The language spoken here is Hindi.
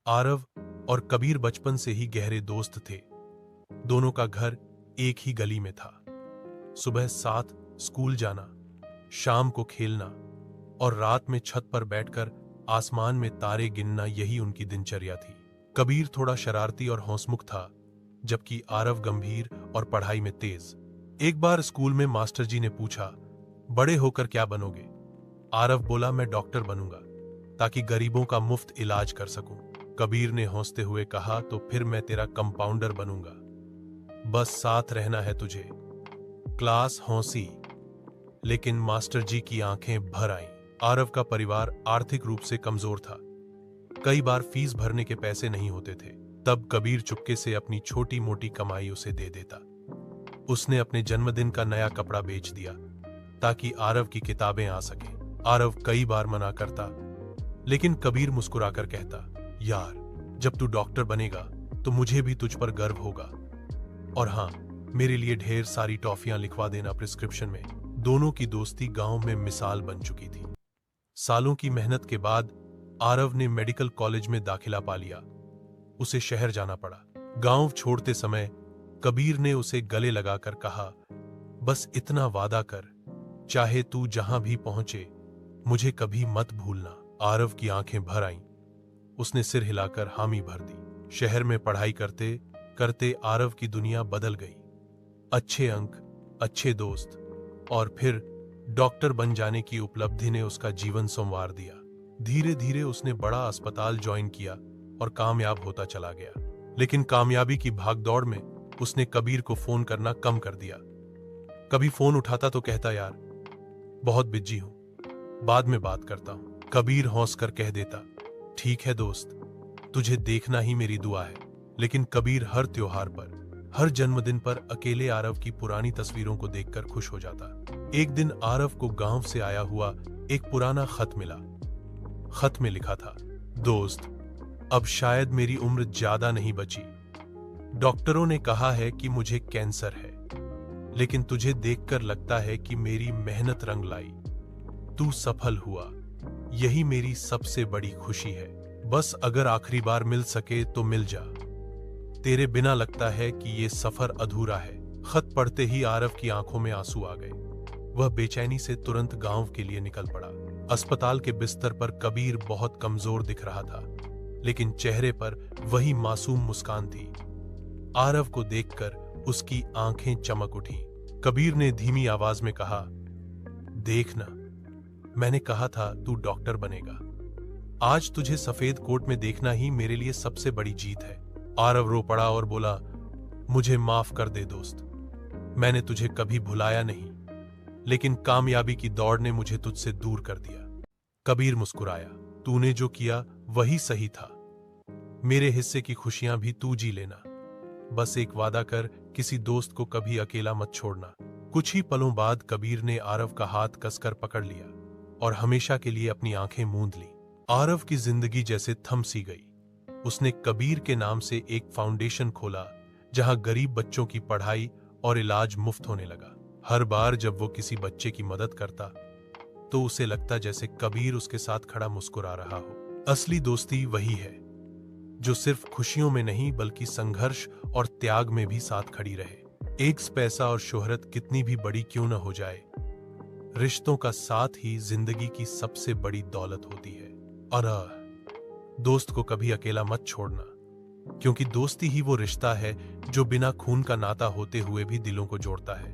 आरव और कबीर बचपन से ही गहरे दोस्त थे। दोनों का घर एक ही गली में था। सुबह साथ स्कूल जाना, शाम को खेलना और रात में छत पर बैठकर आसमान में तारे गिनना, यही उनकी दिनचर्या थी। कबीर थोड़ा शरारती और हौसमुख था, जबकि आरव गंभीर और पढ़ाई में तेज। एक बार स्कूल में मास्टर जी ने पूछा, बड़े होकर क्या बनोगे? आरव बोला, मैं डॉक्टर बनूंगा ताकि गरीबों का मुफ्त इलाज कर सकूं। कबीर ने हंसते हुए कहा, तो फिर मैं तेरा कंपाउंडर बनूंगा, बस साथ रहना है तुझे। क्लास हंसी, लेकिन मास्टर जी की आंखें भर आईं। आरव का परिवार आर्थिक रूप से कमजोर था। कई बार फीस भरने के पैसे नहीं होते थे। तब कबीर चुपके से अपनी छोटी मोटी कमाई उसे दे देता। उसने अपने जन्मदिन का नया कपड़ा बेच दिया ताकि आरव की किताबें आ सके। आरव कई बार मना करता, लेकिन कबीर मुस्कुराकर कहता, यार, जब तू डॉक्टर बनेगा तो मुझे भी तुझ पर गर्व होगा। और हां, मेरे लिए ढेर सारी टॉफियां लिखवा देना प्रिस्क्रिप्शन में। दोनों की दोस्ती गांव में मिसाल बन चुकी थी। सालों की मेहनत के बाद आरव ने मेडिकल कॉलेज में दाखिला पा लिया। उसे शहर जाना पड़ा। गांव छोड़ते समय कबीर ने उसे गले लगाकर कहा, बस इतना वादा कर, चाहे तू जहां भी पहुंचे मुझे कभी मत भूलना। आरव की आंखें भर आईं। उसने सिर हिलाकर हामी भर दी। शहर में पढ़ाई करते करते आरव की दुनिया बदल गई। अच्छे अंक, अच्छे दोस्त और फिर डॉक्टर बन जाने की उपलब्धि ने उसका जीवन संवार दिया। धीरे धीरे उसने बड़ा अस्पताल ज्वाइन किया और कामयाब होता चला गया। लेकिन कामयाबी की भागदौड़ में उसने कबीर को फोन करना कम कर दिया। कभी फोन उठाता तो कहता, यार बहुत बिजी हूं, बाद में बात करता हूं। कबीर हंसकर कह देता, ठीक है दोस्त, तुझे देखना ही मेरी दुआ है। लेकिन कबीर हर त्योहार पर, हर जन्मदिन पर अकेले आरव की पुरानी तस्वीरों को देखकर खुश हो जाता। एक दिन आरव को गांव से आया हुआ एक पुराना खत मिला। खत में लिखा था, दोस्त, अब शायद मेरी उम्र ज्यादा नहीं बची। डॉक्टरों ने कहा है कि मुझे कैंसर है, लेकिन तुझे देखकर लगता है कि मेरी मेहनत रंग लाई। तू सफल हुआ, यही मेरी सबसे बड़ी खुशी है। बस अगर आखिरी बार मिल सके तो मिल जा। तेरे बिना लगता है कि ये सफर अधूरा है। खत पढ़ते ही आरव की आंखों में आंसू आ गए। वह बेचैनी से तुरंत गांव के लिए निकल पड़ा। अस्पताल के बिस्तर पर कबीर बहुत कमजोर दिख रहा था, लेकिन चेहरे पर वही मासूम मुस्कान थी। आरव को देखकर उसकी आंखें चमक उठी। कबीर ने धीमी आवाज में कहा, देखना, मैंने कहा था तू डॉक्टर बनेगा। आज तुझे सफेद कोट में देखना ही मेरे लिए सबसे बड़ी जीत है। आरव रो पड़ा और बोला, मुझे माफ कर दे दोस्त, मैंने तुझे कभी भुलाया नहीं, लेकिन कामयाबी की दौड़ ने मुझे तुझसे दूर कर दिया। कबीर मुस्कुराया, तूने जो किया वही सही था। मेरे हिस्से की खुशियां भी तू जी लेना। बस एक वादा कर, किसी दोस्त को कभी अकेला मत छोड़ना। कुछ ही पलों बाद कबीर ने आरव का हाथ कसकर पकड़ लिया और हमेशा के लिए अपनी आंखें मूंद ली। आरव की जिंदगी जैसे थम सी गई। उसने कबीर के नाम से एक फाउंडेशन खोला, जहां गरीब बच्चों की पढ़ाई और इलाज मुफ्त होने लगा। हर बार जब वो किसी बच्चे की मदद करता तो उसे लगता जैसे कबीर उसके साथ खड़ा मुस्कुरा रहा हो। असली दोस्ती वही है जो सिर्फ खुशियों में नहीं बल्कि संघर्ष और त्याग में भी साथ खड़ी रहे। एक पैसा और शोहरत कितनी भी बड़ी क्यों न हो जाए, रिश्तों का साथ ही जिंदगी की सबसे बड़ी दौलत होती है। और दोस्त को कभी अकेला मत छोड़ना, क्योंकि दोस्ती ही वो रिश्ता है जो बिना खून का नाता होते हुए भी दिलों को जोड़ता है।